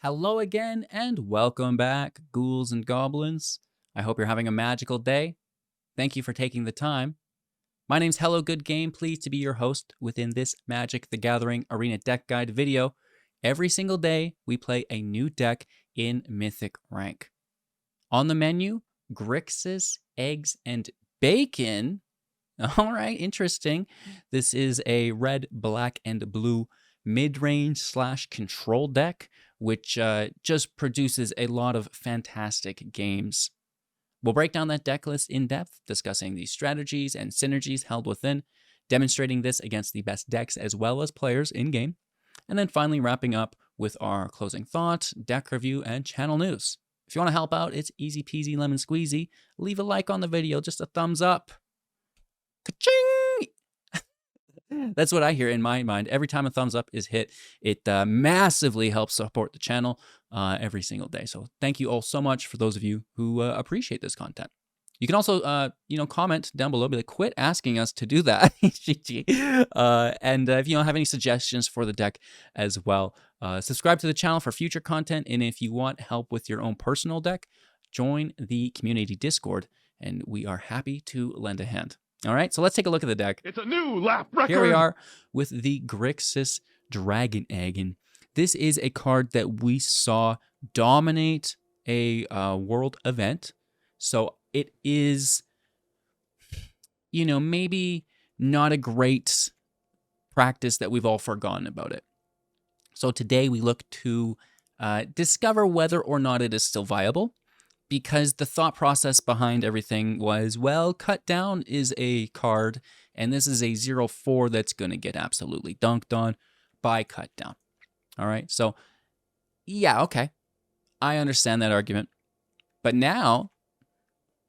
Hello again, and welcome back, ghouls and goblins. I hope you're having a magical day. Thank you for taking the time. My name's Hello Good Game, pleased to be your host within this Magic the Gathering Arena deck guide video. Every single day, we play a new deck in Mythic Rank. On the menu, Grixis, Eggs, and Bacon. All right, interesting. This is a red, black, and blue mid-range / control deck, which just produces a lot of fantastic games. We'll break down that deck list in depth, discussing the strategies and synergies held within, demonstrating this against the best decks as well as players in-game, and then finally wrapping up with our closing thought, deck review, and channel news. If you want to help out, it's easy peasy lemon squeezy. Leave a like on the video, just a thumbs up. Ka-ching! That's what I hear in my mind. Every time a thumbs up is hit, it massively helps support the channel every single day. So thank you all so much for those of you who appreciate this content. You can also, comment down below, be like, quit asking us to do that. And if you don't have any suggestions for the deck as well, subscribe to the channel for future content. And if you want help with your own personal deck, join the community Discord, and we are happy to lend a hand. All right, so let's take a look at the deck. It's a new lap record. Here we are with the Grixis Dragon Egg, and this is a card that we saw dominate a world event. So it is, maybe not a great practice that we've all forgotten about it. So today we look to discover whether or not it is still viable, because the thought process behind everything was, well, Cut Down is a card, and this is a 0/4 that's going to get absolutely dunked on by Cut Down. All right, so yeah, okay, I understand that argument. But now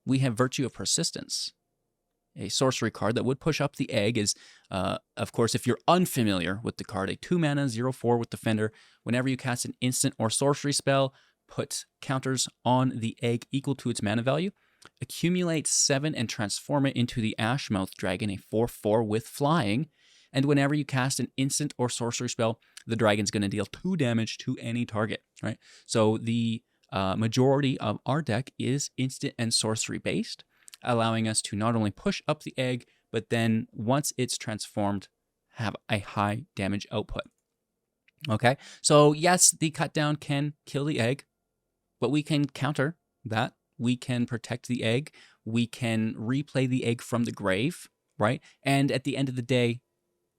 we have Virtue of Persistence, a sorcery card that would push up the egg. Is, of course, if you're unfamiliar with the card, a 2-mana 0/4 with Defender. Whenever you cast an instant or sorcery spell, put counters on the egg equal to its mana value, accumulate 7 and transform it into the Ashmouth Dragon, a 4/4 with flying. And whenever you cast an instant or sorcery spell, the dragon's going to deal 2 damage to any target, right? So the majority of our deck is instant and sorcery based, allowing us to not only push up the egg, but then once it's transformed, have a high damage output. Okay, so yes, the Cut Down can kill the egg, but we can counter that. We can protect the egg. We can replay the egg from the grave, right? And at the end of the day,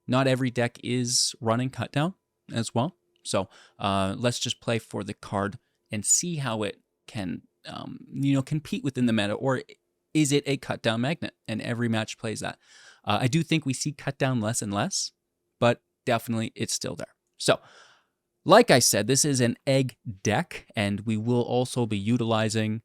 not every deck is running Cut Down as well. So let's just play for the card and see how it can, compete within the meta, or is it a Cut Down magnet? And every match plays that. I do think we see Cut Down less and less, but definitely it's still there. So, like I said, this is an egg deck, and we will also be utilizing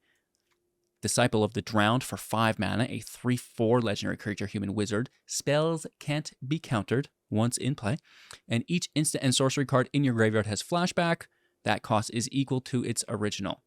Disciple of the Drowned for 5 mana, a 3/4 legendary creature human wizard. Spells can't be countered once in play, and each instant and sorcery card in your graveyard has flashback. That cost is equal to its original.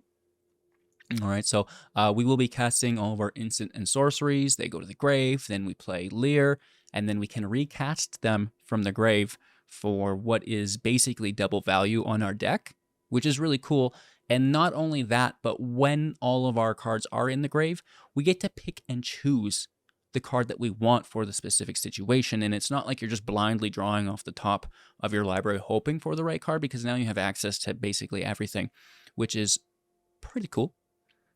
All right, so we will be casting all of our instant and sorceries. They go to the grave, then we play Leer, and then we can recast them from the grave for what is basically double value on our deck, which is really cool. And not only that, but when all of our cards are in the grave, we get to pick and choose the card that we want for the specific situation. And it's not like you're just blindly drawing off the top of your library hoping for the right card, because now you have access to basically everything, which is pretty cool.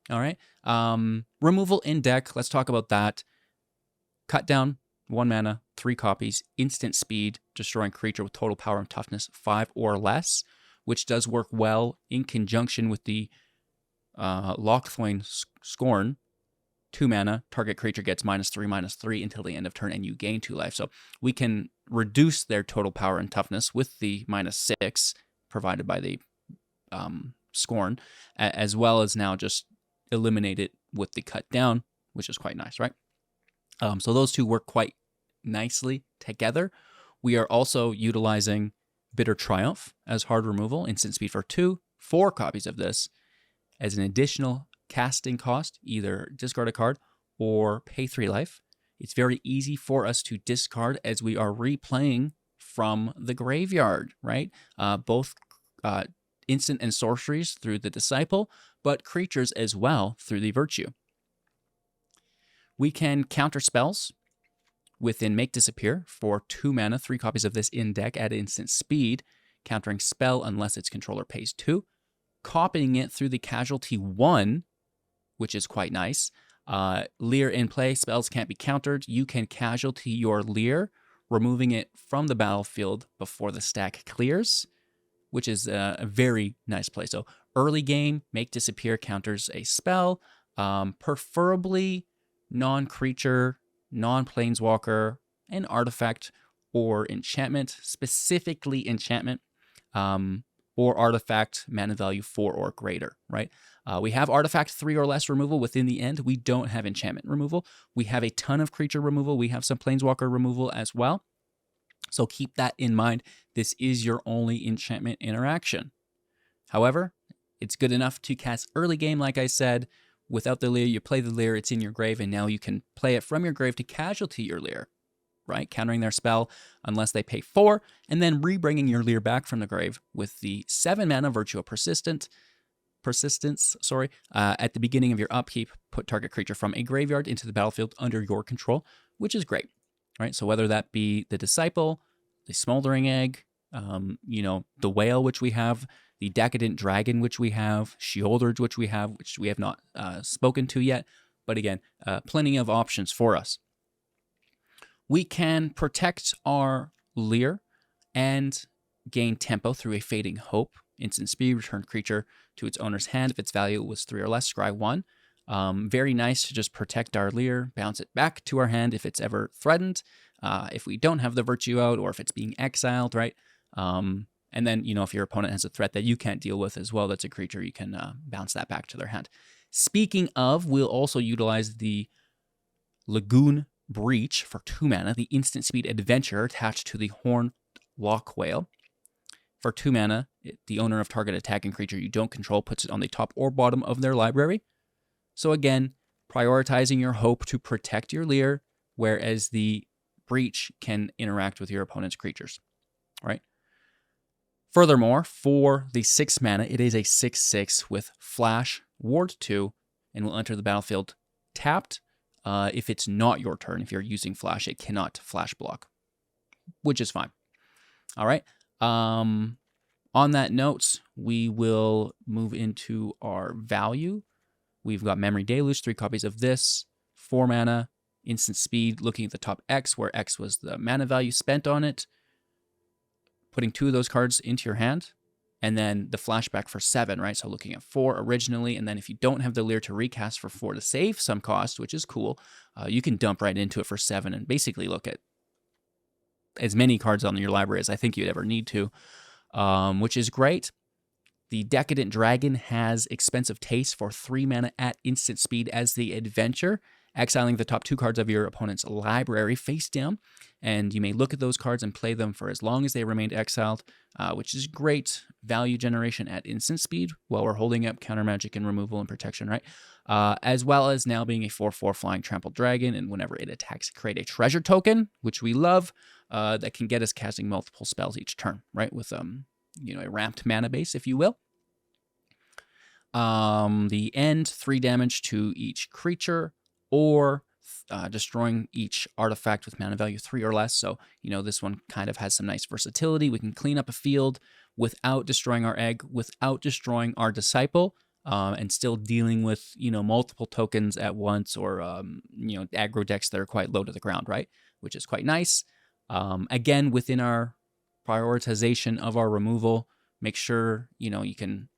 All right. Removal in deck. Let's talk about that. Cut Down, 1 mana, 3 copies, instant speed, destroying creature with total power and toughness 5 or less, which does work well in conjunction with the Lochthwain Scorn. 2 mana, target creature gets -3/-3 until the end of turn, and you gain 2 life. So we can reduce their total power and toughness with the -6 provided by the Scorn, as well as now just eliminate it with the Cut Down, which is quite nice, right? So those two work quite nicely together. We are also utilizing Bitter Triumph as hard removal, instant speed for 2, 4 copies of this as an additional casting cost, either discard a card or pay 3 life. It's very easy for us to discard as we are replaying from the graveyard, right? Both instant and sorceries through the Disciple, but creatures as well through the Virtue. We can counter spells within Make Disappear for 2 mana, 3 copies of this in deck at instant speed, countering spell unless its controller pays 2, copying it through the Casualty 1, which is quite nice. Leer in play, spells can't be countered. You can casualty your Leer, removing it from the battlefield before the stack clears, which is a very nice play. So early game, Make Disappear counters a spell, preferably non-creature, non-planeswalker, an artifact, or enchantment, specifically enchantment, or artifact mana value 4 or greater, right? We have artifact 3 or less removal within the end. We don't have enchantment removal. We have a ton of creature removal. We have some planeswalker removal as well. So keep that in mind. This is your only enchantment interaction. However, it's good enough to cast early game, like I said. Without the Leer, you play the Leer, it's in your grave, and now you can play it from your grave to casualty your Leer, right? Countering their spell unless they pay 4, and then rebringing your Leer back from the grave with the 7 mana Virtue of Persistence, at the beginning of your upkeep, put target creature from a graveyard into the battlefield under your control, which is great, right? So whether that be the Disciple, the Smoldering Egg, the Whale, which we have, the Decadent Dragon, which we have, Sheoldred, which we have not spoken to yet, but again, plenty of options for us. We can protect our Leer and gain tempo through a Fading Hope. Instant speed, return creature to its owner's hand. If its value was 3 or less, scry 1. Very nice to just protect our Leer, bounce it back to our hand if it's ever threatened, if we don't have the Virtue out, or if it's being exiled, right? And then, if your opponent has a threat that you can't deal with as well, that's a creature, you can bounce that back to their hand. Speaking of, we'll also utilize the Lagoon Breach for 2 mana, the instant speed adventure attached to the Horned Lock Whale. For 2 mana, the owner of target attacking creature you don't control puts it on the top or bottom of their library. So again, prioritizing your hope to protect your Leer, whereas the Breach can interact with your opponent's creatures, right? Furthermore, for the 6 mana, it is a 6/6 with Flash, Ward 2, and will enter the battlefield tapped. If it's not your turn, if you're using Flash, it cannot Flash block, which is fine. All right. On that note, we will move into our value. We've got Memory Deluge, 3 copies of this, 4 mana, instant speed, looking at the top X, where X was the mana value spent on it, putting 2 of those cards into your hand, and then the flashback for 7, right? So looking at 4 originally, and then if you don't have the Leer to recast for 4 to save some cost, which is cool, you can dump right into it for 7 and basically look at as many cards on your library as I think you'd ever need to, which is great. The Decadent Dragon has Expensive Taste for 3 mana at instant speed as the adventure, exiling the top 2 cards of your opponent's library face down, and you may look at those cards and play them for as long as they remained exiled, which is great value generation at instant speed while we're holding up counter magic and removal and protection, right? As well as now being a 4/4 flying trampled dragon, and whenever it attacks, create a treasure token, which we love, that can get us casting multiple spells each turn, right? With a ramped mana base, if you will. The end, 3 damage to each creature, or destroying each artifact with mana value 3 or less. So, this one kind of has some nice versatility. We can clean up a field without destroying our egg, without destroying our Disciple, and still dealing with, multiple tokens at once, or, aggro decks that are quite low to the ground, right? Which is quite nice. Again, within our prioritization of our removal, make sure, you can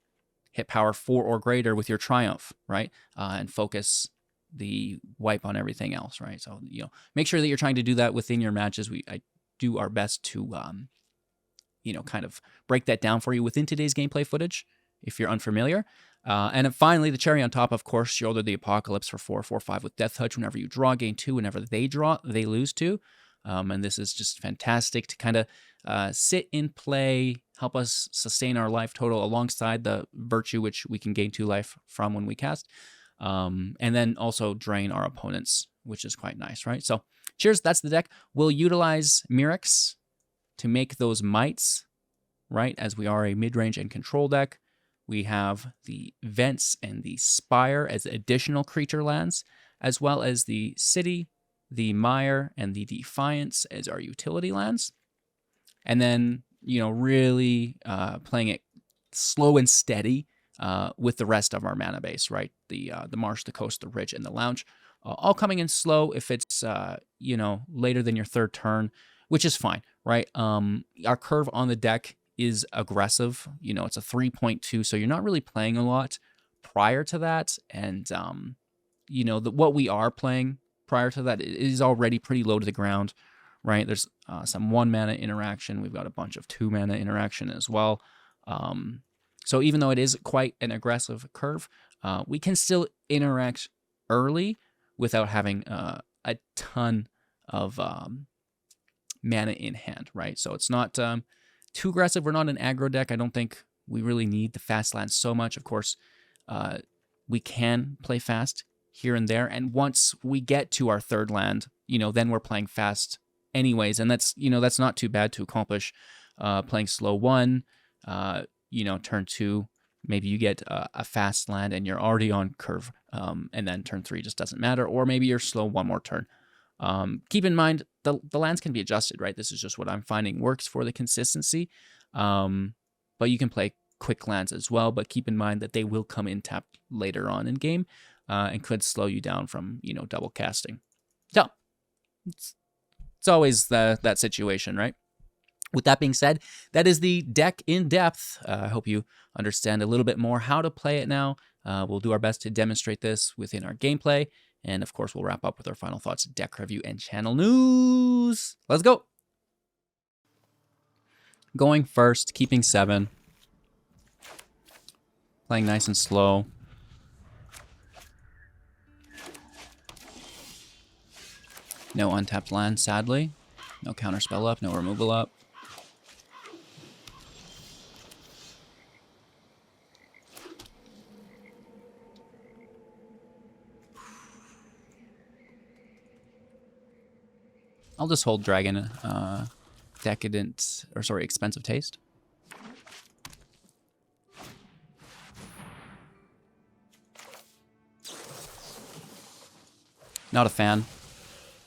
hit power 4 or greater with your Triumph, right? And focus the wipe on everything else, right? So, make sure that you're trying to do that within your matches. I do our best to, kind of break that down for you within today's gameplay footage, if you're unfamiliar. And then finally, the cherry on top, of course, Shoulder the Apocalypse for 4/4/5 with Death Touch. Whenever you draw, gain 2. Whenever they draw, they lose 2. And this is just fantastic to kind of sit in play, help us sustain our life total alongside the Virtue, which we can gain 2 life from when we cast. And then also drain our opponents, which is quite nice, right? So cheers, that's the deck. We'll utilize Mirrex to make those mites, right? As we are a mid-range and control deck. we have the Vents and the Spire as additional creature lands, as well as the City, the Mire, and the Defiance as our utility lands. And then, really playing it slow and steady with the rest of our mana base, right? The Marsh, the Coast, the Ridge, and the Lounge, all coming in slow if it's, later than your third turn, which is fine, right? Our curve on the deck is aggressive. It's a 3.2, so you're not really playing a lot prior to that. And, what we are playing prior to that is already pretty low to the ground, right? There's some 1 mana interaction. We've got a bunch of 2 mana interaction as well. So even though it is quite an aggressive curve, we can still interact early without having a ton of mana in hand, right? So it's not too aggressive. We're not an aggro deck. I don't think we really need the fast lands so much. Of course, we can play fast here and there. And once we get to our third land, then we're playing fast anyways. And that's not too bad to accomplish. Playing slow 1, turn 2, maybe you get a fast land and you're already on curve. And then turn 3 just doesn't matter. Or maybe you're slow 1 more turn. Keep in mind, the lands can be adjusted, right? This is just what I'm finding works for the consistency. But you can play quick lands as well, but keep in mind that they will come in tapped later on in game and could slow you down from, double casting. So it's always that situation, right? With that being said, that is the deck in depth. I hope you understand a little bit more how to play it now. We'll do our best to demonstrate this within our gameplay. And of course, we'll wrap up with our final thoughts, deck review, and channel news. Let's go. Going first, keeping 7. Playing nice and slow. No untapped land, sadly. No counterspell up, no removal up. I'll just hold Dragon, Expensive Taste. Not a fan.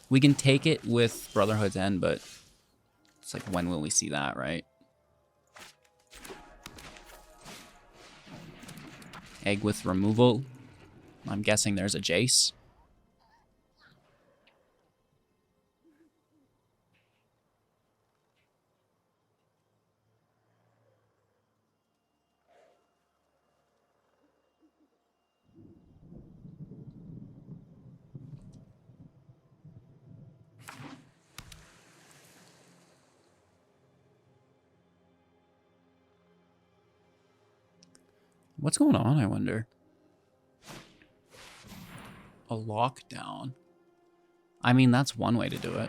We can take it with Brotherhood's End, but it's like, when will we see that, right? Egg with removal. I'm guessing there's a Jace. What's going on, I wonder? A lockdown. I mean, that's one way to do it.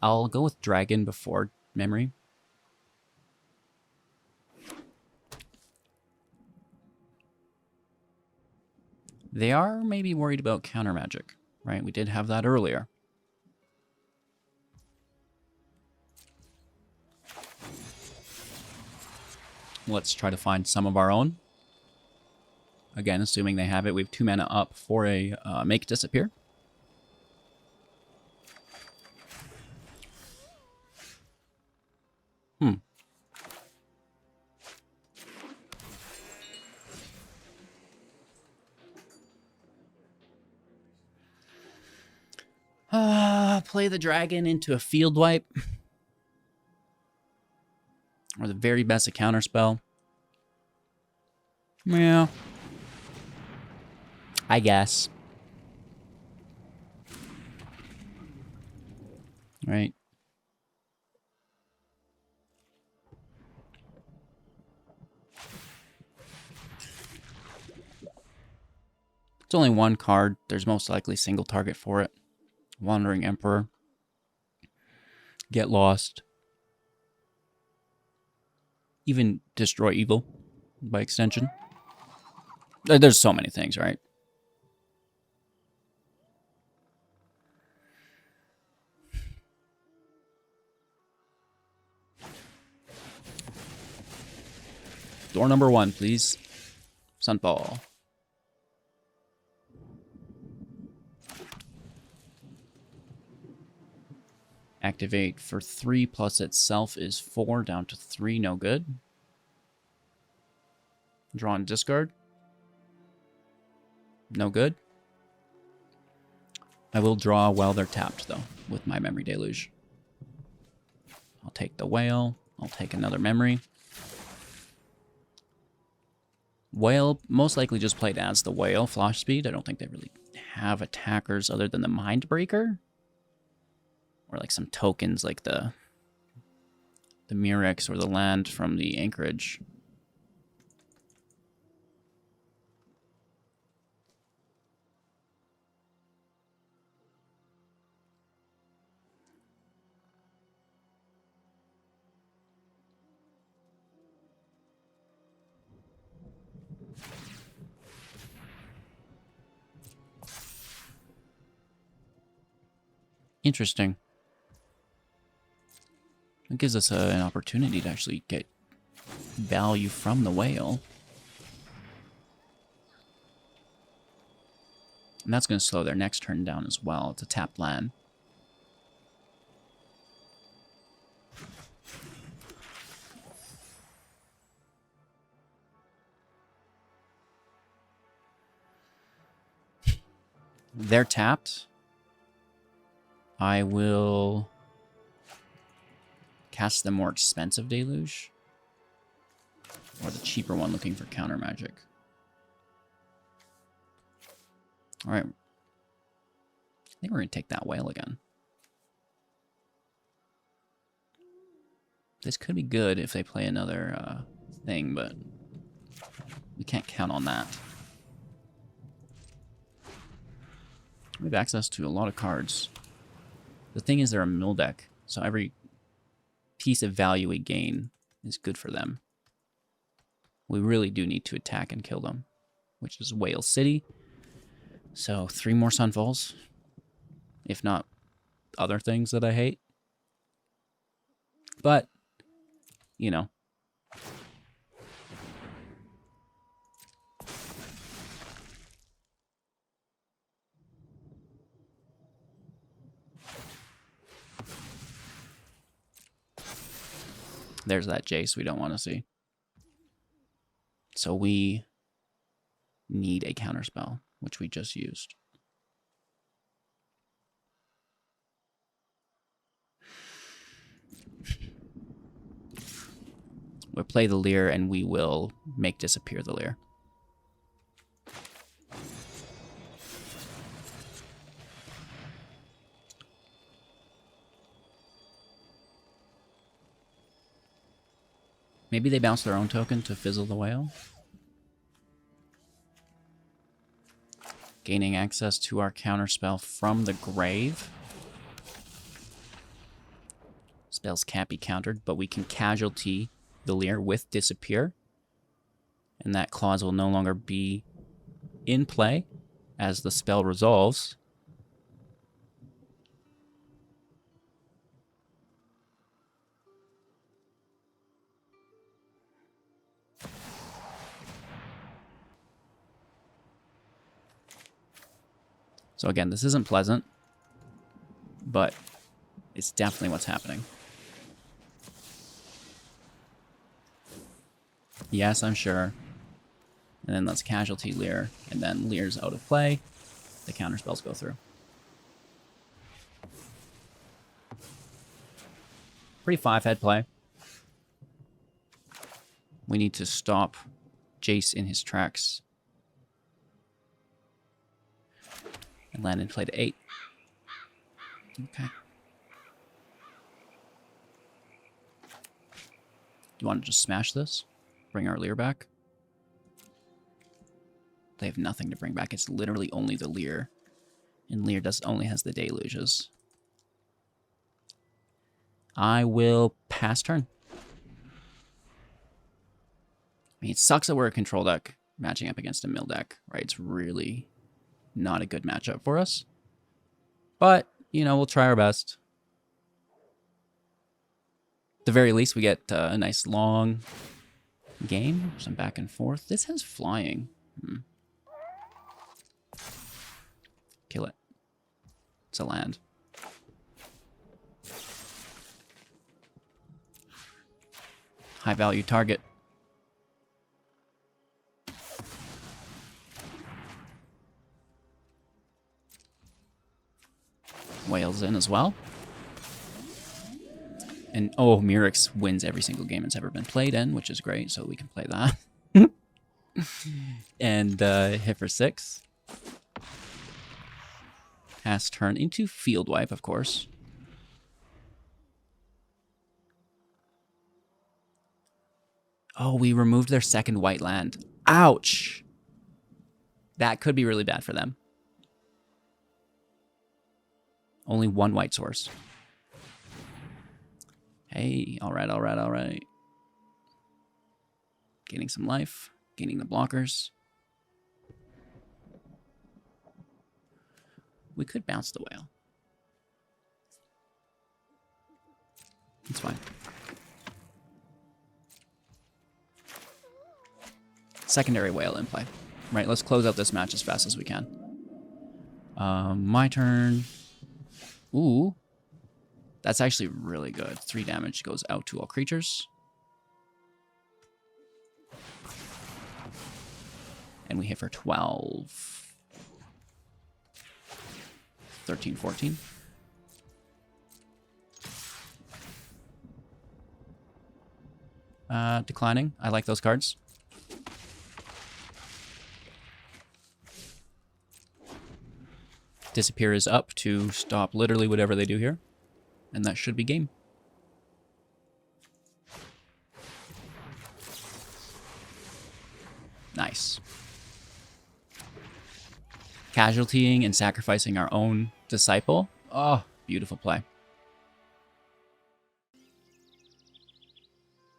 I'll go with Dragon before Memory. They are maybe worried about counter magic, right? We did have that earlier. Let's try to find some of our own. Again, assuming they have it, we have 2 mana up for a Make Disappear. Play the Dragon into a field wipe. Or the very best, a counterspell. Yeah. I guess. Right. It's only one card. There's most likely single target for it. Wandering Emperor. Get Lost. Even Destroy Evil, by extension. There's so many things, right? Door number 1, please. Sunfall. Activate for 3 plus itself is 4, down to 3, no good. Draw and discard. No good. I will draw while they're tapped, though, with my Memory Deluge. I'll take the whale. I'll take another memory. Whale, most likely just played as the whale, flash speed. I don't think they really have attackers other than the Mindbreaker. Or like some tokens like the Murex or the land from the Anchorage. Interesting. It gives us an opportunity to actually get value from the whale. And that's going to slow their next turn down as well. It's a tapped land. They're tapped. I will cast the more expensive Deluge. Or the cheaper one looking for counter magic. Alright. I think we're going to take that whale again. This could be good if they play another thing, but we can't count on that. We have access to a lot of cards. The thing is they're a mill deck, so every piece of value we gain is good for them. We really do need to attack and kill them, which is Whale City. So 3 more Sunfalls, if not other things that I hate. But, you know. There's that Jace we don't want to see. So we need a counterspell, which we just used. We'll play the Leer and we will make disappear the Leer. Maybe they bounce their own token to fizzle the whale. Gaining access to our counterspell from the grave. Spells can't be countered, but we can casualty the Leer with disappear. And that clause will no longer be in play as the spell resolves. So again, this isn't pleasant, but it's definitely what's happening. Yes, I'm sure. And then let's casualty Leer, and then Leer's out of play. The counterspells go through. Pretty 5-head play. We need to stop Jace in his tracks. And Landon played 8. Okay. Do you want to just smash this? Bring our Leer back? They have nothing to bring back. It's literally only the Leer. And Leer only has the Deluges. I will pass turn. I mean, it sucks that we're a control deck matching up against a mill deck, right? It's really not a good matchup for us. But, you know, we'll try our best. At the very least, we get a nice long Game, some back and forth. This has flying. Kill it. It's a land. High value target. Whales in as well. And oh, Mirix wins every single game it's ever been played in, which is great, so we can play that. And hit for 6. Has turn into field wipe, of course. Oh, we removed their second white land. Ouch! That could be really bad for them. Only one white source. Hey, alright, alright, alright. Gaining some life. Gaining the blockers. We could bounce the whale. It's fine. Secondary whale in play. Right, let's close out this match as fast as we can. My turn. Ooh. That's actually really good. 3 damage goes out to all creatures. And we hit for 12. 13, 14. Declining. I like those cards. Disappear is up to stop literally whatever they do here. And that should be game. Nice. Casualtying and sacrificing our own disciple. Oh, beautiful play.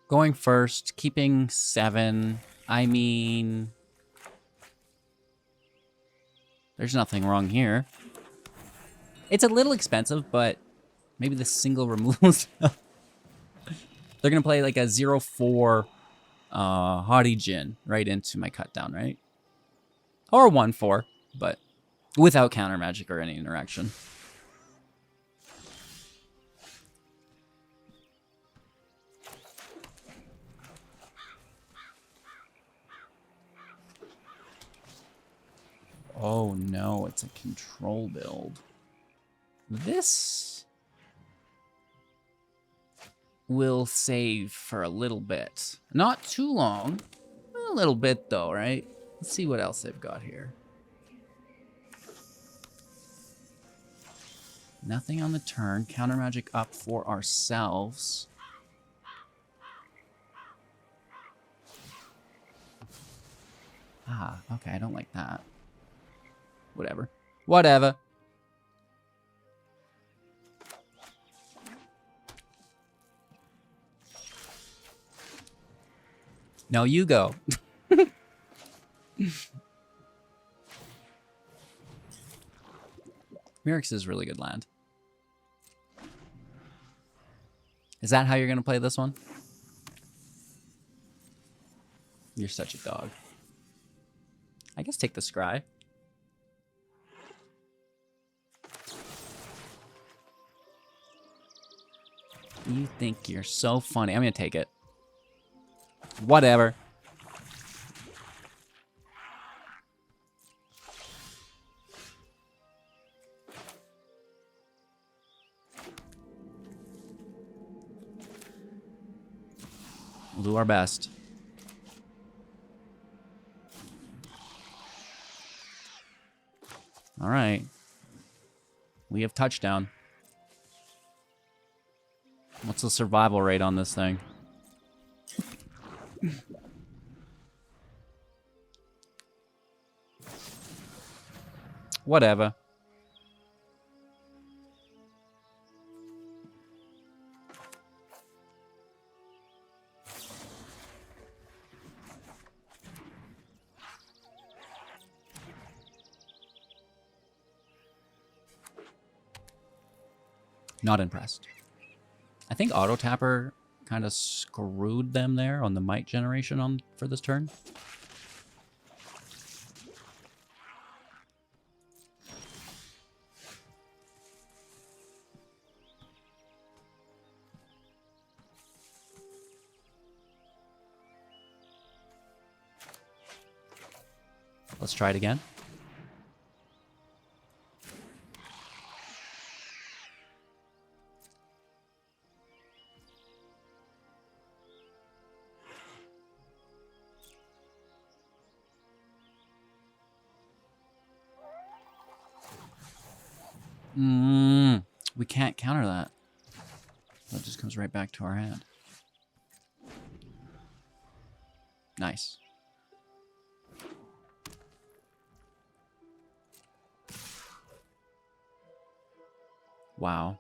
Going first, keeping 7. I mean, there's nothing wrong here. It's a little expensive, but maybe the single removal stuff. They're going to play like a 0-4 Haughty Djinn right into my cut down, right? Or 1-4, but without counter magic or any interaction. Oh no, it's a control build. This will save for a little bit. Not too long. A little bit though, right? Let's see what else they've got here. Nothing on the turn. Counter magic up for ourselves. Ah, okay, I don't like that. Whatever. Whatever. No, you go. Mirix is really good land. Is that how you're going to play this one? You're such a dog. I guess take the scry. You think you're so funny. I'm going to take it. Whatever. We'll do our best. All right. We have touchdown. What's the survival rate on this thing? Whatever. Not impressed. I think Auto Tapper kind of screwed them there on the might generation for this turn. Let's try it again. We can't counter that. That just comes right back to our hand. Nice. Wow.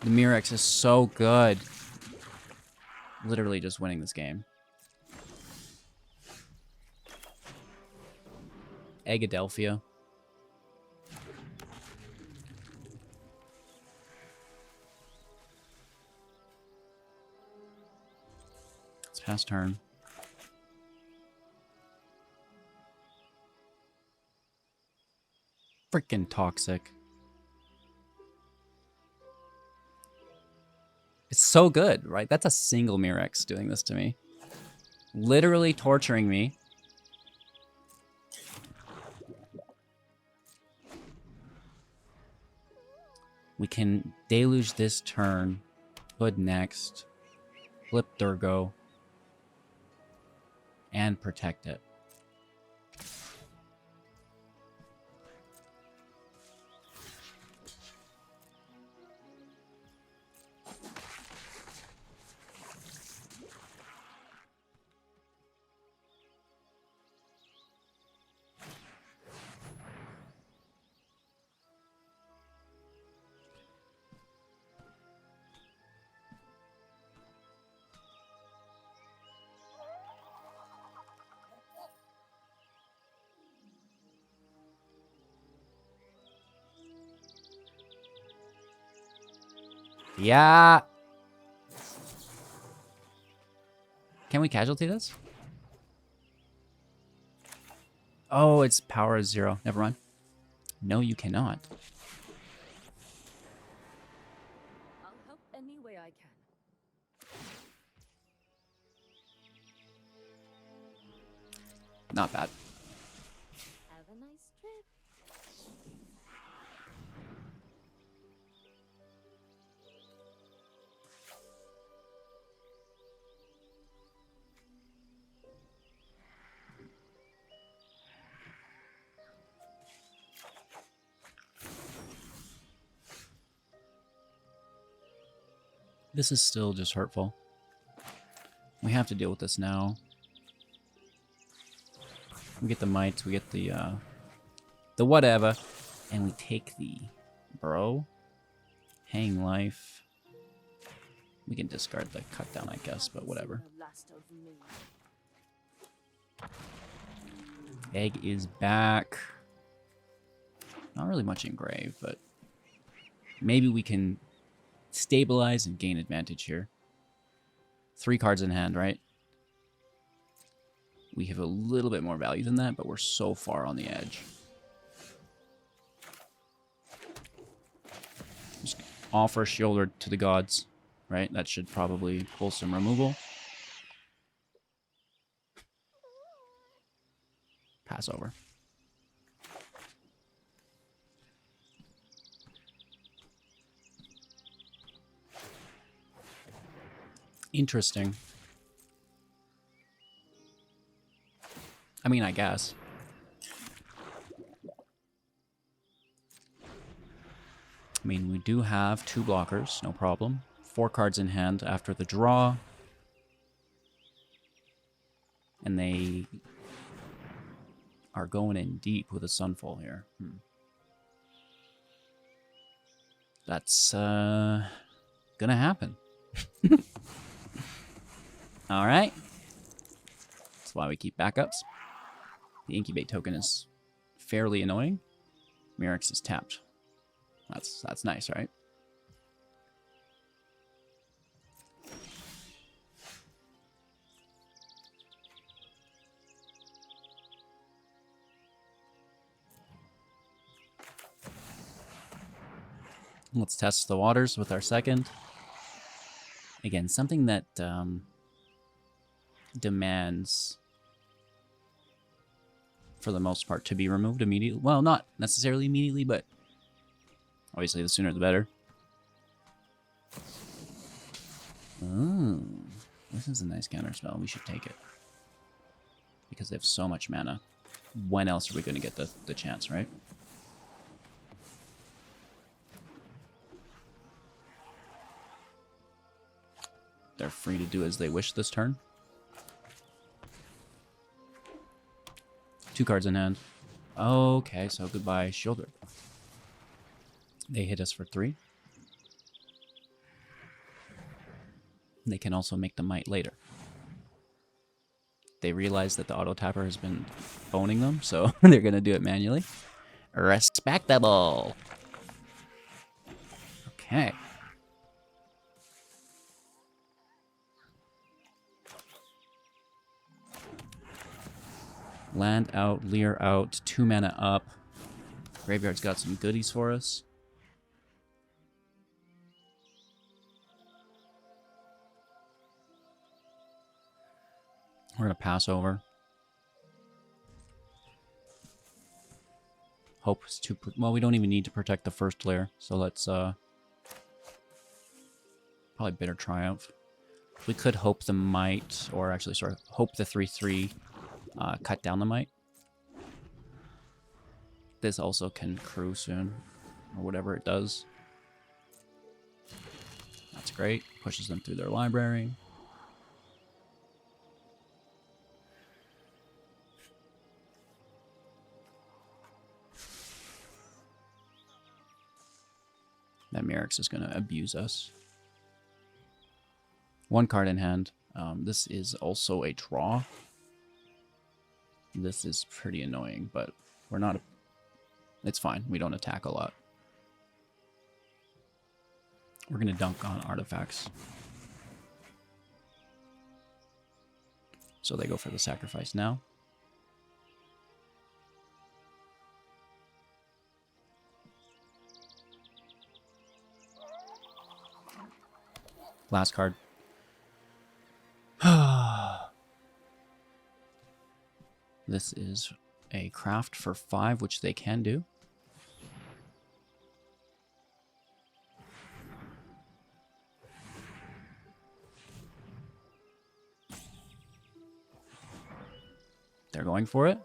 The Mirex is so good. Literally just winning this game. Eggadelphia. It's past turn. Freaking toxic. It's so good, right? That's a single Mirex doing this to me. Literally torturing me. We can deluge this turn, Hood next, flip Durgo, and protect it. Yeah. Can we casualty this? Oh, it's power 0. Never mind. No, you cannot. I'll help any way I can. Not bad. Have a nice trip. This is still just hurtful. We have to deal with this now. We get the mites, we get the whatever, and we take the bro. Hang life. We can discard the cut down, I guess, but whatever. Egg is back. Not really much engrave, but maybe we can stabilize and gain advantage here. 3 cards in hand, right? We have a little bit more value than that, but we're so far on the edge. Just offer Shoulder to the gods, right? That should probably pull some removal. Pass over. Interesting. I mean, I guess. I mean, we do have 2 blockers, no problem. 4 cards in hand after the draw. And they are going in deep with a Sunfall here. That's gonna happen. All right. That's why we keep backups. The Incubate token is fairly annoying. Mirex is tapped. That's nice, right? Let's test the waters with our second. Again, something that demands, for the most part, to be removed immediately. Well, not necessarily immediately, but obviously the sooner the better. Ooh, this is a nice counterspell. We should take it. Because they have so much mana. When else are we going to get the chance, right? They're free to do as they wish this turn. 2 cards in hand. Okay, so goodbye, Shoulder. They hit us for 3. They can also make the Might later. They realize that the auto tapper has been boning them, so they're going to do it manually. Respectable. Okay. Land out, Leer out, 2 mana up. Graveyard's got some goodies for us. We're going to pass over. Hopes to... Well, we don't even need to protect the first layer, so let's... probably Bitter Triumph. We could hope the Might, or actually, sorry, hope the 3/3 cut down the Might. This also can crew soon, or whatever it does. That's great. Pushes them through their library. That Merrick's is going to abuse us. 1 card in hand. This is also a draw. This is pretty annoying, but we're not... It's fine. We don't attack a lot. We're going to dunk on artifacts. So they go for the sacrifice now. Last card. This is a craft for 5, which they can do. They're going for it.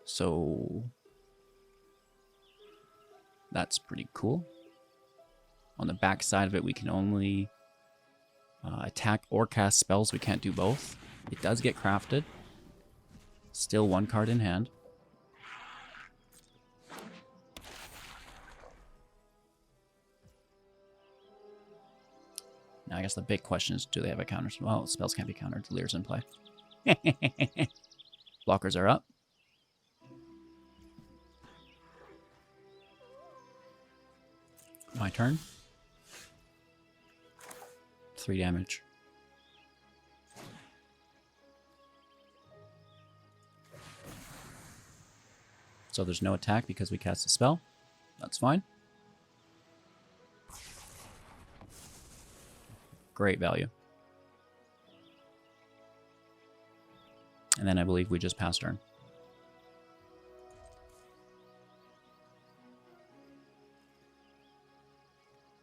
So that's pretty cool. On the back side of it, we can only attack or cast spells. We can't do both. It does get crafted. Still 1 card in hand. Now, I guess the big question is, do they have a counter? Well, spells can't be countered. Leer's in play. Blockers are up. My turn. 3 damage. So there's no attack because we cast a spell. That's fine. Great value. And then I believe we just pass turn.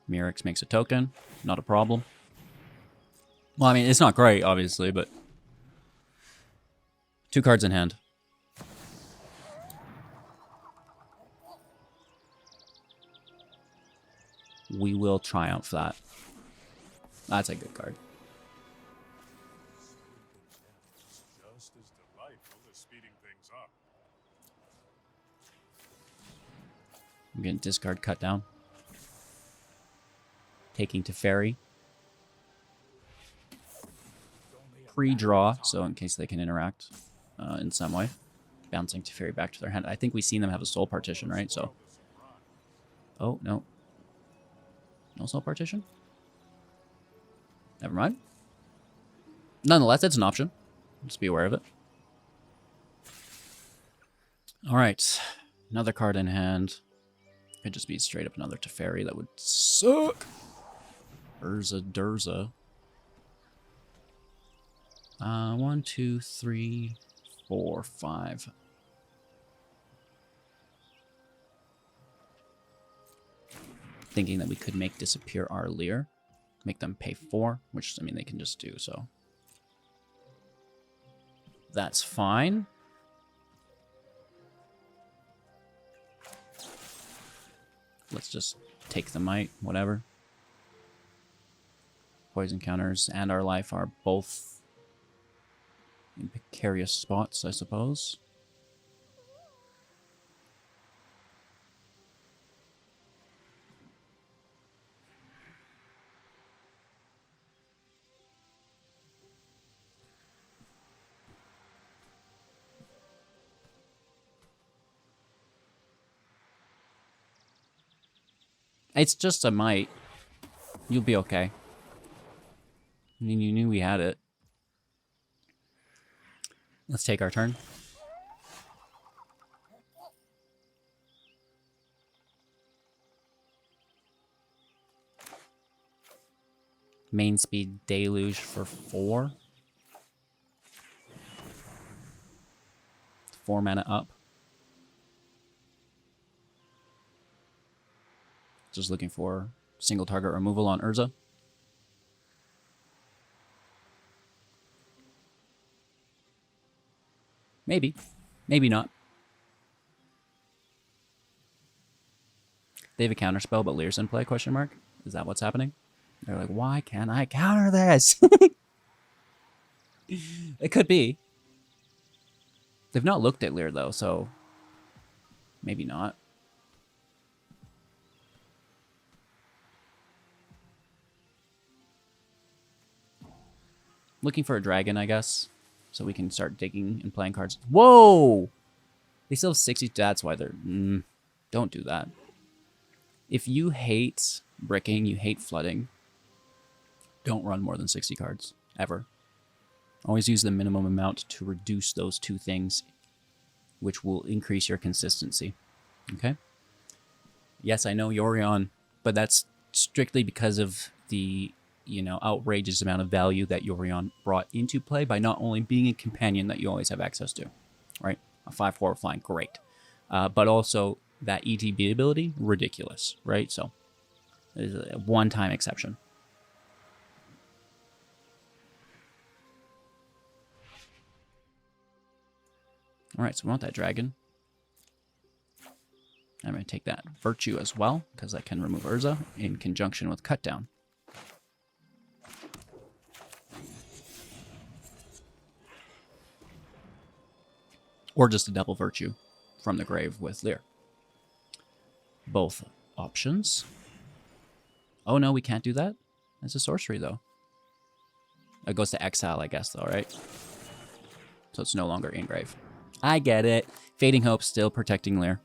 Mirix makes a token. Not a problem. Well, I mean, it's not great, obviously, but... 2 cards in hand. We will triumph that. That's a good card. Just as delightful as speeding things up. I'm getting discard cut down. Taking to Fairy. Pre-draw, so in case they can interact in some way. Bouncing to Fairy back to their hand. I think we've seen them have a soul partition, right? So. Oh, no. No soul partition? Never mind. Nonetheless, it's an option. Just be aware of it. Alright. Another card in hand. Could just be straight up another Teferi. That would suck. Urza Durza. 1, 2, 3, 4, 5. Thinking that we could make disappear our Leer. Make them pay 4, which, I mean, they can just do, so. That's fine. Let's just take the might, whatever. Poison counters and our life are both in precarious spots, I suppose. It's just a might. You'll be okay. I mean, you knew we had it. Let's take our turn. Main speed Deluge for 4. 4 mana up. Just looking for single target removal on Urza. Maybe. Maybe not. They have a counterspell, but Lear's in play, question mark? Is that what's happening? They're like, why can't I counter this? It could be. They've not looked at Lear, though, so maybe not. Looking for a dragon, I guess, so we can start digging and playing cards. Whoa! They still have 60. That's why they're... don't do that. If you hate bricking, you hate flooding, don't run more than 60 cards, ever. Always use the minimum amount to reduce those two things, which will increase your consistency. Okay? Yes, I know Yorion, but that's strictly because of the, you know, outrageous amount of value that Yorion brought into play by not only being a companion that you always have access to, right? A 5/4 flying, great. But also that ETB ability, ridiculous, right? So, it's a one-time exception. All right, so we want that dragon. I'm going to take that virtue as well, because I can remove Urza in conjunction with cut down. Or just a double virtue from the grave with Lear. Both options. Oh no, we can't do that? It's a sorcery though. It goes to exile, I guess, though, right? So it's no longer in grave. I get it. Fading Hope still protecting Lear.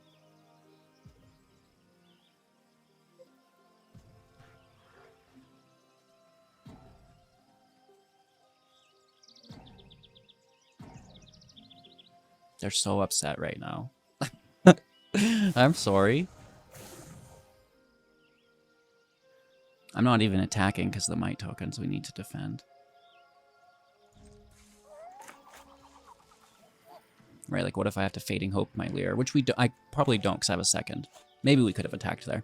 They're so upset right now. I'm sorry. I'm not even attacking because of the might tokens we need to defend. Right, like what if I have to Fading Hope my Lear? Which I probably don't because I have a second. Maybe we could have attacked there.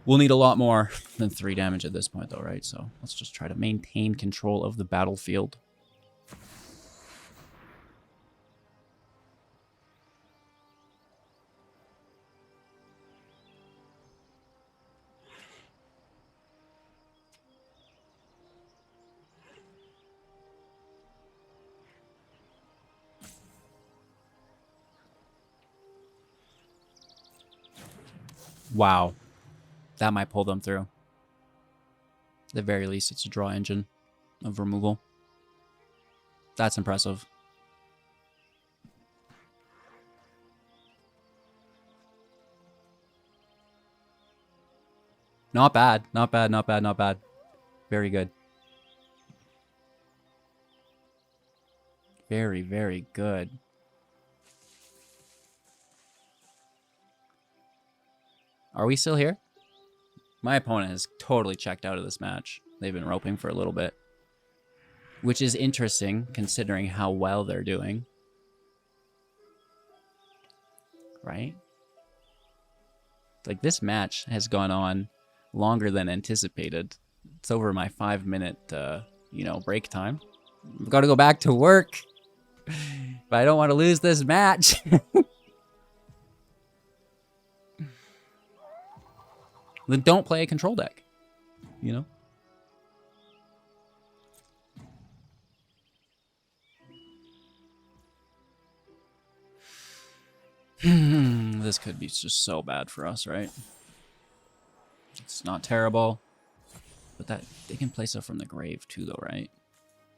We'll need a lot more than 3 damage at this point though, right? So let's just try to maintain control of the battlefield. Wow. That might pull them through. At the very least, it's a draw engine of removal. That's impressive. Not bad. Not bad, not bad, not bad. Very good. Very, very good. Are we still here? My opponent has totally checked out of this match. They've been roping for a little bit. Which is interesting, considering how well they're doing. Right? Like, this match has gone on longer than anticipated. It's over my 5-minute, break time. I've got to go back to work. But I don't want to lose this match. Then don't play a control deck. You know? This could be just so bad for us, right? It's not terrible. But that they can play stuff from the grave too, though, right?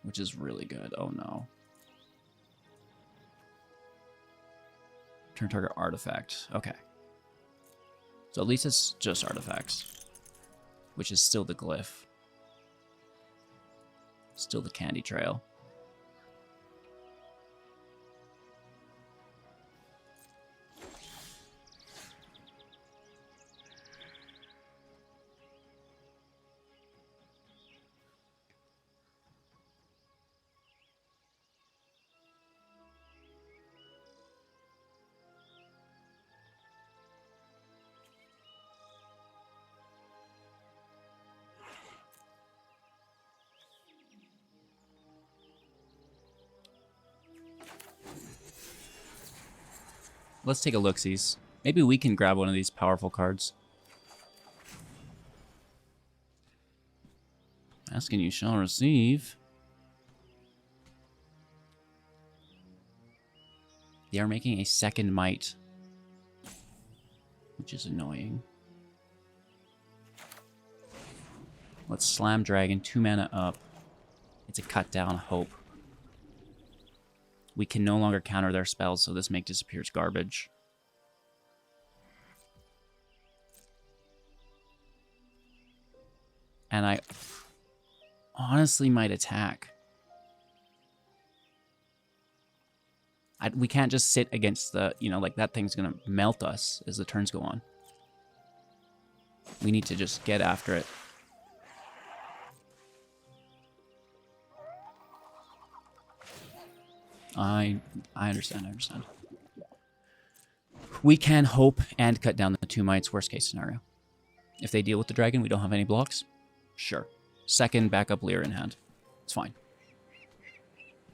Which is really good. Oh, no. Turn target artifact. Okay. So at least it's just artifacts. Which is still the glyph. Still the candy trail. Let's take a look-sees. Maybe we can grab one of these powerful cards. Asking you shall receive. They are making a second might, which is annoying. Let's slam dragon, 2 mana up. It's a cut down hope. We can no longer counter their spells, so this make disappears garbage. And I honestly might attack. We can't just sit against the, like that thing's going to melt us as the turns go on. We need to just get after it. I understand, I understand. We can hope and cut down the 2 mites, worst case scenario. If they deal with the dragon, we don't have any blocks. Sure. Second backup Leer in hand. It's fine.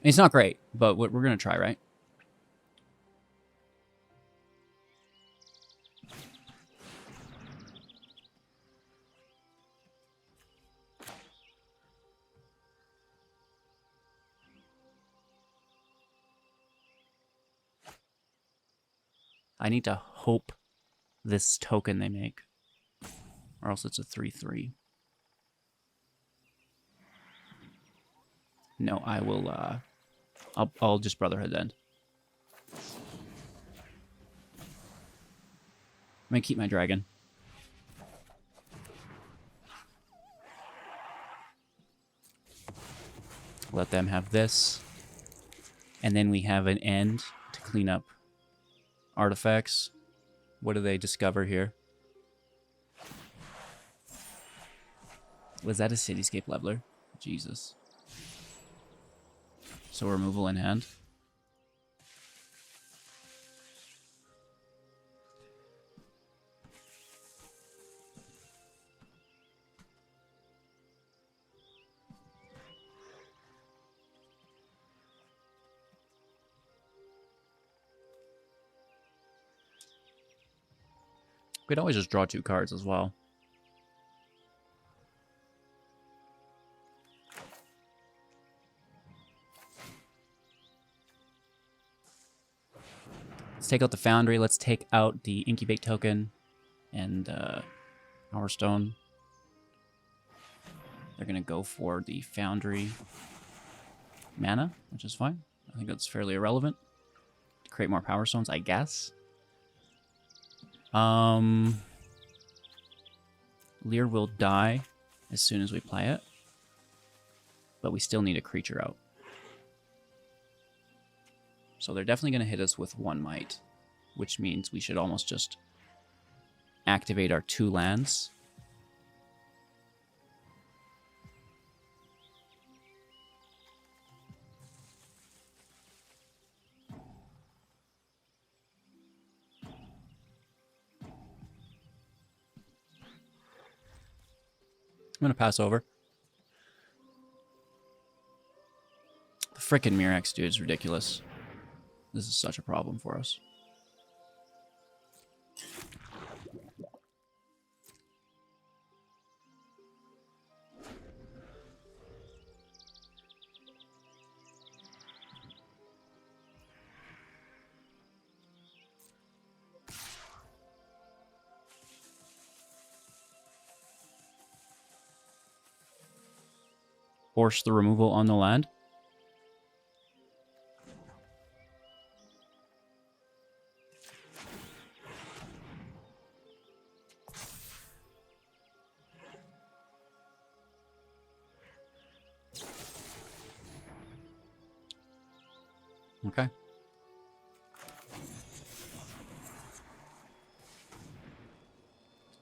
It's not great, but we're going to try, right? I need to hope this token they make. Or else it's a 3/3. No, I will, I'll just Brotherhood then. I'm gonna keep my dragon. Let them have this. And then we have an end to clean up artifacts. What do they discover here? Was that a Cityscape Leveler? Jesus. So removal in hand. We'd always just draw 2 cards as well. Let's take out the Foundry. Let's take out the Incubate token and Power Stone. They're going to go for the Foundry mana, which is fine. I think that's fairly irrelevant. To create more Power Stones, I guess. Leer will die as soon as we play it. But we still need a creature out. So they're definitely going to hit us with 1 might, which means we should almost just activate our 2 lands. I'm going to pass over. The frickin' Murex, dude, is ridiculous. This is such a problem for us. Force the removal on the land. Okay.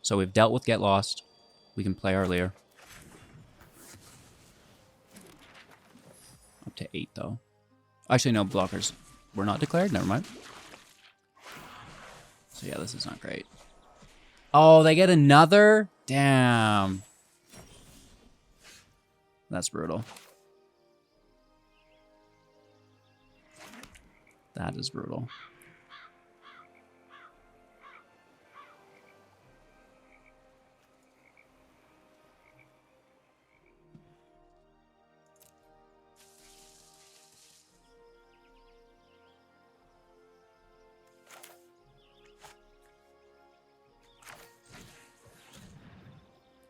So we've dealt with Get Lost. We can play our Leer. Up to 8, though. Actually, no, blockers were not declared. Never mind. So yeah, this is not great. Oh, they get another? Damn. That's brutal. That is brutal.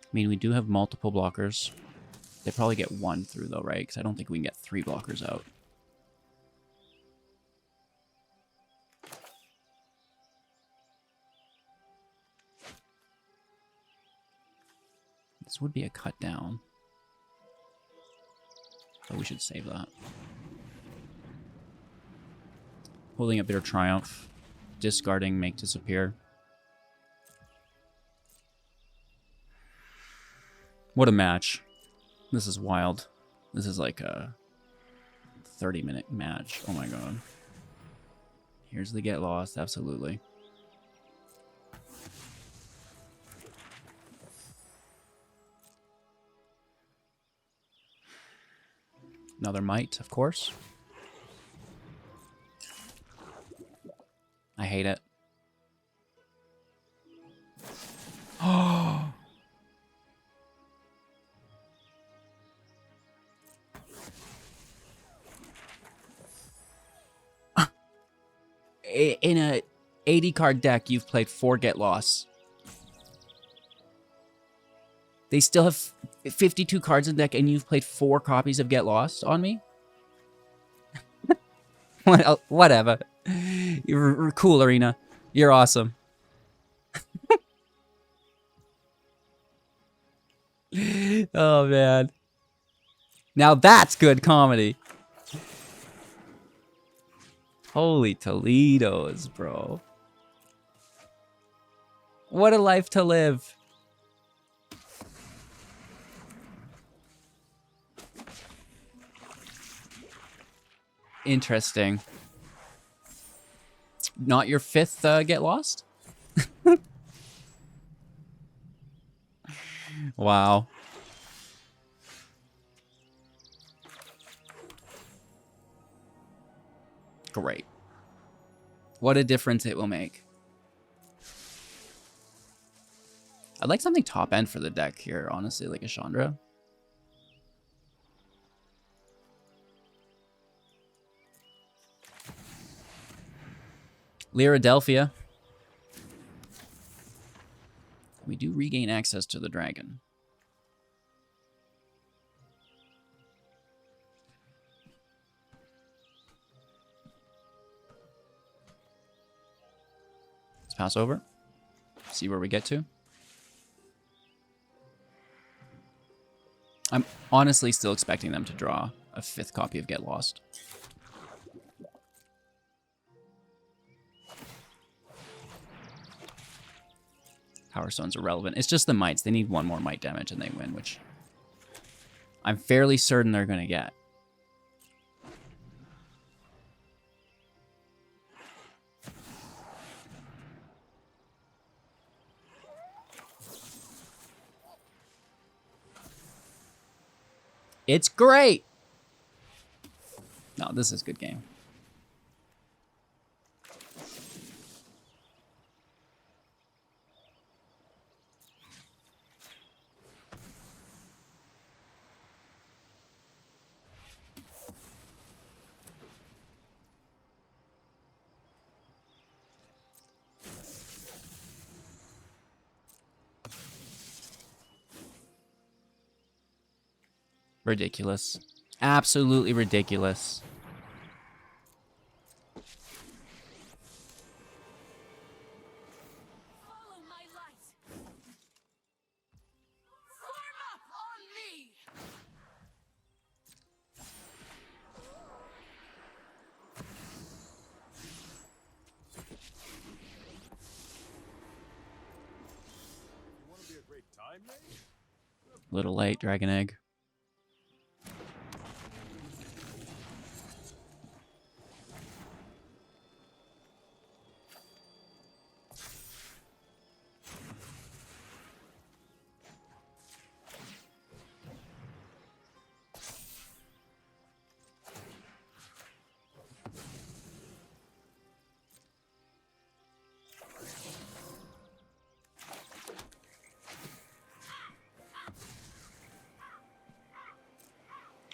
I mean, we do have multiple blockers. They probably get 1 through, though, right? Because I don't think we can get 3 blockers out. This would be a cut down. But we should save that. Holding a Bitter Triumph. Discarding Make Disappear. What a match. This is wild. This is like a 30-minute match. Oh my god. Here's the Get Lost, absolutely. Another Might, of course. I hate it. Oh! In a 80-card deck, you've played 4 Get Lost. They still have 52 cards in deck, and you've played 4 copies of Get Lost on me? Whatever. You're cool, Arena. You're awesome. Oh, man. Now that's good comedy. Holy Toledo's, bro. What a life to live. Interesting. Not your 5th Get Lost? Wow. Great. What a difference it will make. I'd like something top end for the deck here, honestly, like a Chandra. Lyradelphia. We do regain access to the dragon. Let's pass over. See where we get to. I'm honestly still expecting them to draw a 5th copy of Get Lost. Power Stone's irrelevant. It's just the mites. They need one more mite damage and they win, which I'm fairly certain they're going to get. It's great! No, this is a good game. Ridiculous. Absolutely ridiculous. Follow my light. Form up on me. You want to be a great time, mate? Little late, Dragon Egg.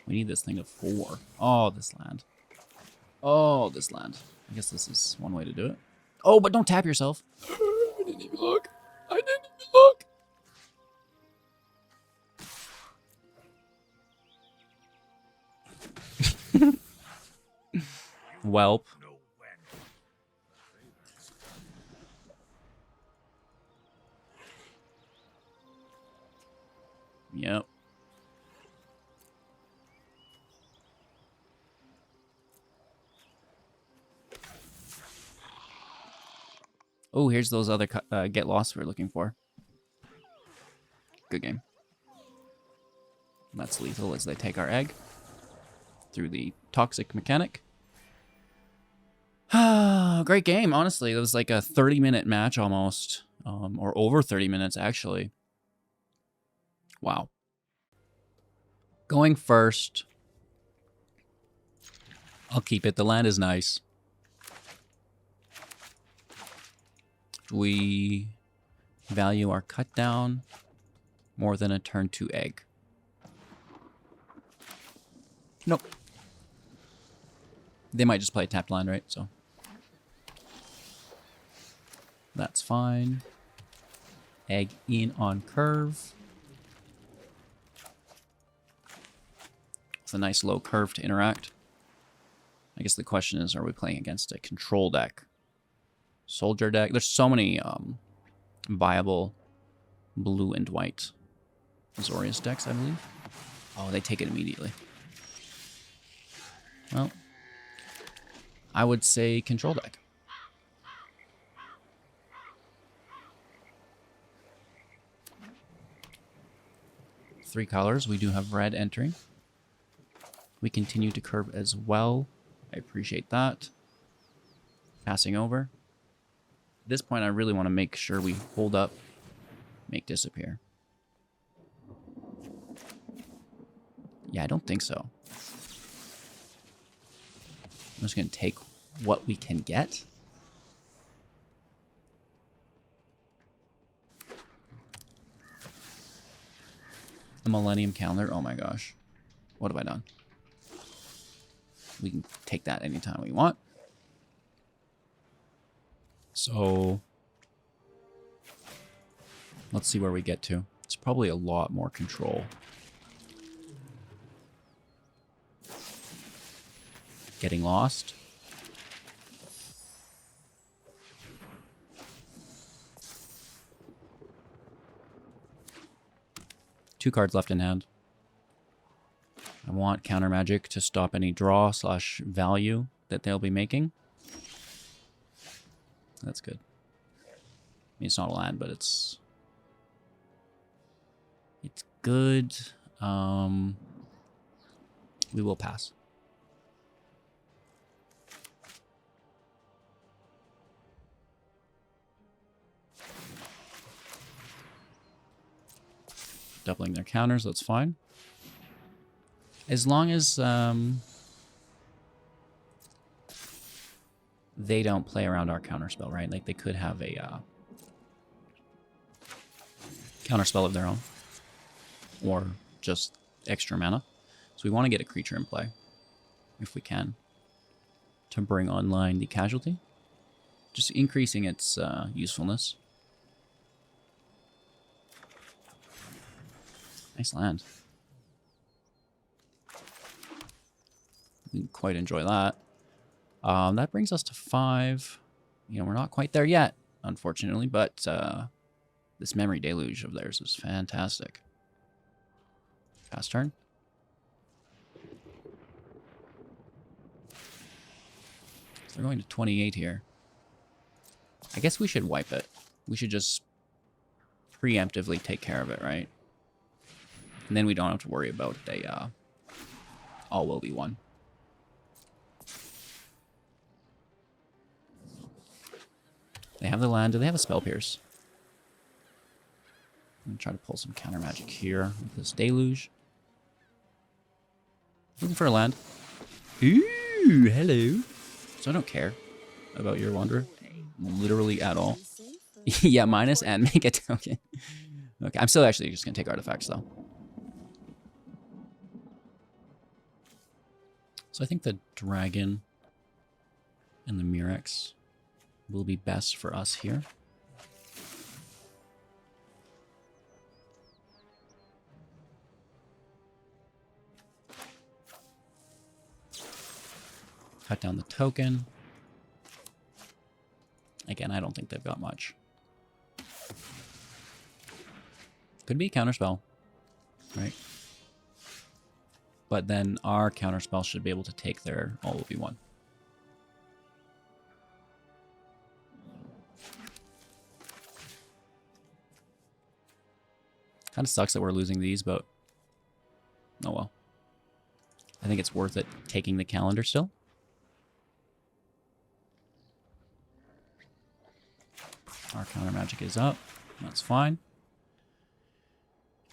We need this thing to 4. Oh, this land. Oh, this land. I guess this is one way to do it. Oh, but don't tap yourself. I didn't even look. I didn't even look. Welp. Yep. Oh, here's those other get lost we're looking for. Good game. That's lethal as they take our egg through the toxic mechanic. Great game, honestly. It was like a 30-minute match almost, or over 30 minutes actually. Wow. Going first. I'll keep it. The land is nice. We value our cut down more than a turn 2 egg. Nope. They might just play a tapped line, right? So that's fine. Egg in on curve. It's a nice low curve to interact. I guess the question is, are we playing against a control deck? Soldier deck. There's so many viable blue and white Azorius decks, I believe. Oh, they take it immediately. Well, I would say control deck. Three colors. We do have red entering. We continue to curve as well. I appreciate that. Passing over. At this point, I really want to make sure we hold up, make disappear. Yeah, I don't think so. I'm just going to take what we can get. The Millennium Calendar. Oh my gosh. What have I done? We can take that anytime we want. So let's see where we get to. It's probably a lot more control. Getting lost. Two cards left in hand. I want counter magic to stop any draw / value that they'll be making. That's good. I mean, it's not a land, but it's good. We will pass. Doubling their counters, that's fine. As long as they don't play around our counterspell, right? Like they could have a counterspell of their own, or just extra mana. So we want to get a creature in play, if we can, to bring online the casualty, just increasing its usefulness. Nice land. Didn't quite enjoy that. That brings us to 5. You know, we're not quite there yet, unfortunately, but this Memory Deluge of theirs is fantastic. Fast turn. So they're going to 28 here. I guess we should wipe it. We should just preemptively take care of it, right? And then we don't have to worry about a all will be won. They have the land. Do they have a Spell Pierce? I'm going to try to pull some counter magic here with this Deluge. Looking for a land. Ooh, hello. So I don't care about your Wanderer. Literally at all. Yeah, minus and make a token. Okay, I'm still actually just going to take artifacts, though. So I think the Dragon and the Murex will be best for us here. Cut down the token. Again, I don't think they've got much. Could be a counterspell, right? But then our counterspell should be able to take their all will be won. Kind of sucks that we're losing these, but oh well. I think it's worth it taking the calendar still. Our counter magic is up. That's fine.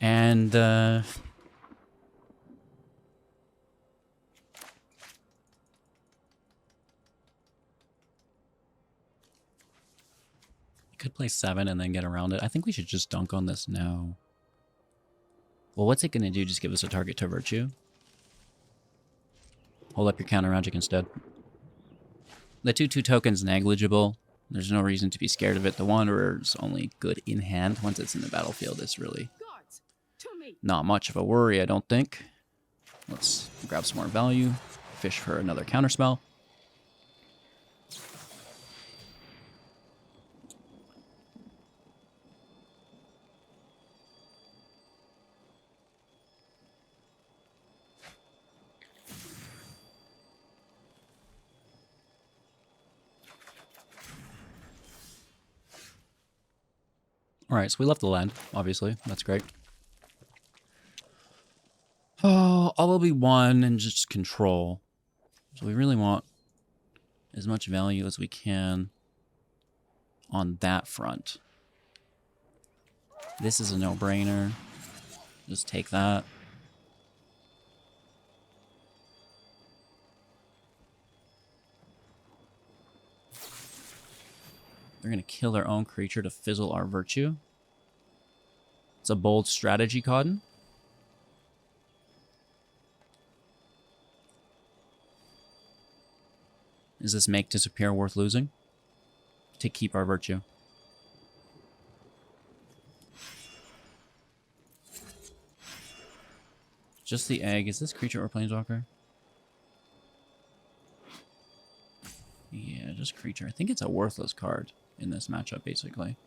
And could play 7 and then get around it. I think we should just dunk on this now. Well, what's it going to do? Just give us a target to virtue? Hold up your counter magic instead. The 2/2 token's negligible. There's no reason to be scared of it. The Wanderer's only good in hand. Once it's in the battlefield, it's really not much of a worry, I don't think. Let's grab some more value. Fish for another counterspell. Alright, so we left the land, obviously. That's great. Oh, all will be 1 and just control. So we really want as much value as we can on that front. This is a no-brainer. Just take that. They're going to kill their own creature to fizzle our virtue. It's a bold strategy, Cotton. Is this make disappear worth losing? To keep our virtue. Just the egg. Is this creature or planeswalker? Yeah, just creature. I think it's a worthless card in this matchup, basically.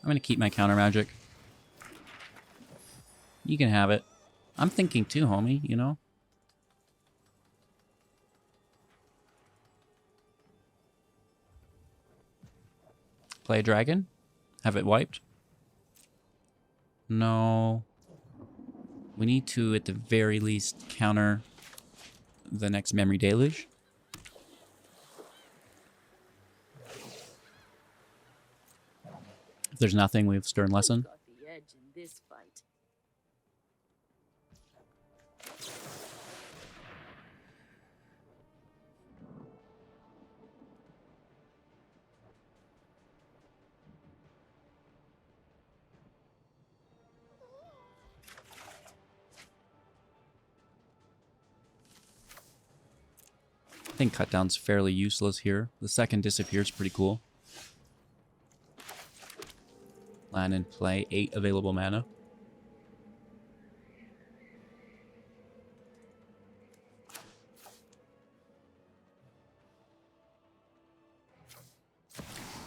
I'm going to keep my counter magic. You can have it. I'm thinking too, homie, you know? play a dragon? Have it wiped? No. We need to, at the very least, counter the next Memory Deluge. If there's nothing, we have Stern Lesson. Got the edge in this fight. I think Cutdown's fairly useless here. The second disappears pretty cool. Land in play, 8 available mana.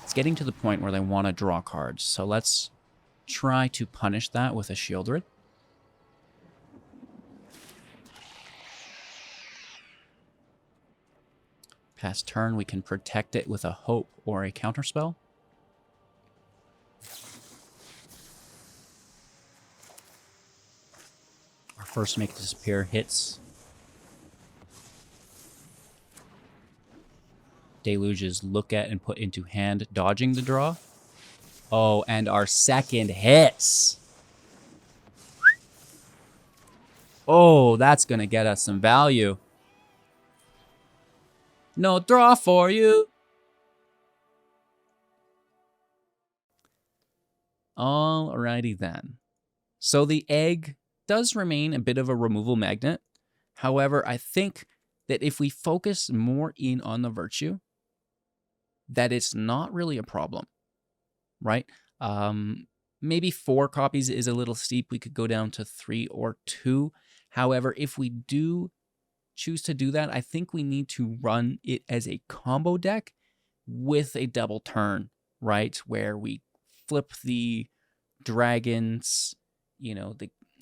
It's getting to the point where they want to draw cards, so let's try to punish that with a Shieldred. Past turn, we can protect it with a Hope or a Counterspell. Our first Make It Disappear hits. Deluges look at and put into hand, dodging the draw. Oh, and our second hits. Oh, that's going to get us some value. No draw for you. Alrighty then. So the egg does remain a bit of a removal magnet. However, I think that if we focus more in on the virtue, that it's not really a problem, right? Maybe 4 copies is a little steep. We could go down to 3 or 2. However, if we do choose to do that, I think we need to run it as a combo deck with a double turn, right? Where we flip the dragons, you know,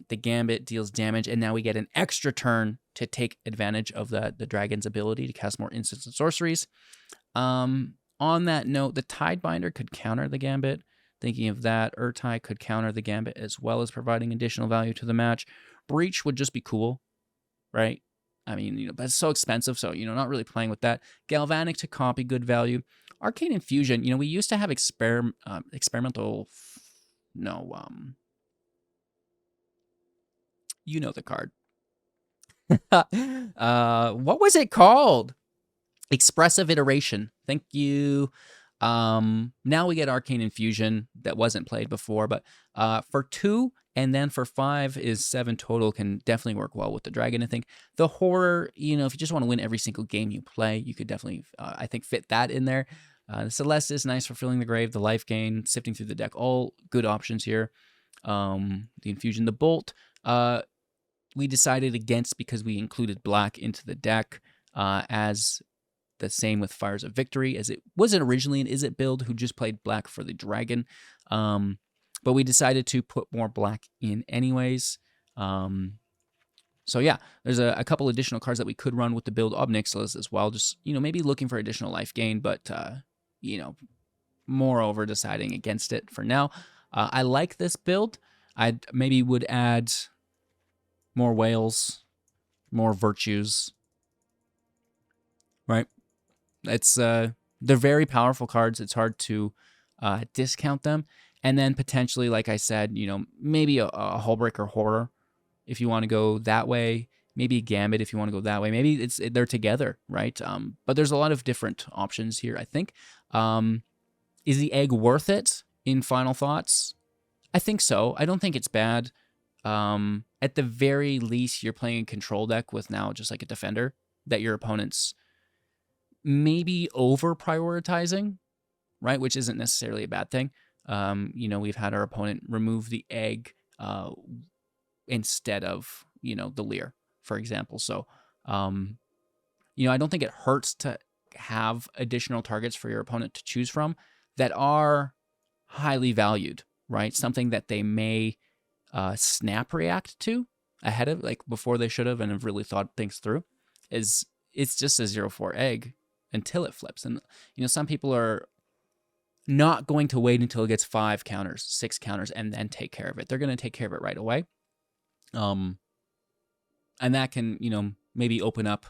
the gambit deals damage, and now we get an extra turn to take advantage of the dragon's ability to cast more instants and sorceries. On that note, the Tidebinder could counter the gambit. Thinking of that, Urtai could counter the gambit as well as providing additional value to the match. Breach would just be cool, right? I mean, you know, but it's so expensive, so, you know, not really playing with that. Galvanic to copy, good value. Arcane Infusion, you know, we used to have experimental, you know the card. What was it called? Expressive Iteration. Thank you. Now we get Arcane Infusion that wasn't played before, but for 2 and then for 5 is 7 total can definitely work well with the dragon. I think the horror, you know, if you just want to win every single game you play, you could definitely, I think, fit that in there. The Celeste is nice for filling the grave, the life gain, sifting through the deck, all good options here. The Infusion, the Bolt, we decided against because we included black into the deck as the same with Fires of Victory, as it wasn't originally an Izzet build who just played black for the dragon. But we decided to put more black in anyways. So yeah, there's a couple additional cards that we could run with the build of Nixilis as well. Just, you know, maybe looking for additional life gain, but, you know, moreover deciding against it for now. I like this build. I maybe would add more whales, more virtues, right? It's they're very powerful cards. It's hard to discount them. And then potentially, like I said, you know, maybe a Hullbreaker Horror if you want to go that way. Maybe a Gambit if you want to go that way. Maybe they're together, right? But there's a lot of different options here, I think. Is the egg worth it in final thoughts? I think so. I don't think it's bad. At the very least, you're playing a control deck with now just like a defender that your opponent's maybe over prioritizing, right? Which isn't necessarily a bad thing. You know, we've had our opponent remove the egg instead of, you know, the Leer, for example. So, you know, I don't think it hurts to have additional targets for your opponent to choose from that are highly valued, right? Something that they may snap react to ahead of, like before they should have and have really thought things through. It's just a 0/4 egg until it flips. And, you know, some people are not going to wait until it gets 5 counters, 6 counters, and then take care of it. They're going to take care of it right away. And that can, maybe open up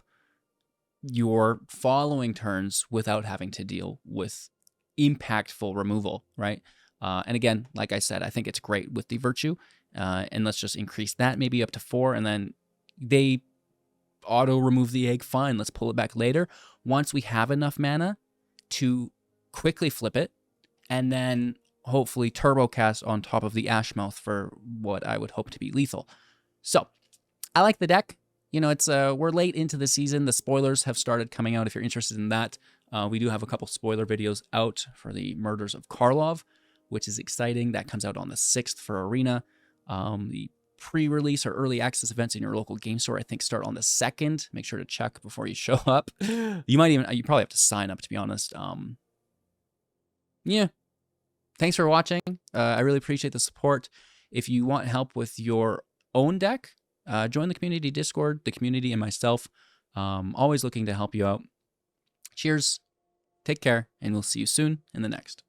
your following turns without having to deal with impactful removal, right? And again, like I said, I think it's great with the Virtue. And let's just increase that maybe up to 4, and then they auto remove the egg. Fine, let's pull it back later. Once we have enough mana to quickly flip it, and then hopefully turbo cast on top of the Ashmouth for what I would hope to be lethal. So I like the deck. It's we're late into the season. The spoilers have started coming out if you're interested in that. We do have a couple spoiler videos out for the Murders of Karlov, which is exciting. That comes out on the 6th for Arena. The pre-release or early access events in your local game store, I think, start on the 2nd. Make sure to check before you show up. You probably have to sign up, to be honest. Yeah. Thanks for watching. I really appreciate the support. If you want help with your own deck, join the community Discord, the community, and myself. Always looking to help you out. Cheers. Take care, and we'll see you soon in the next.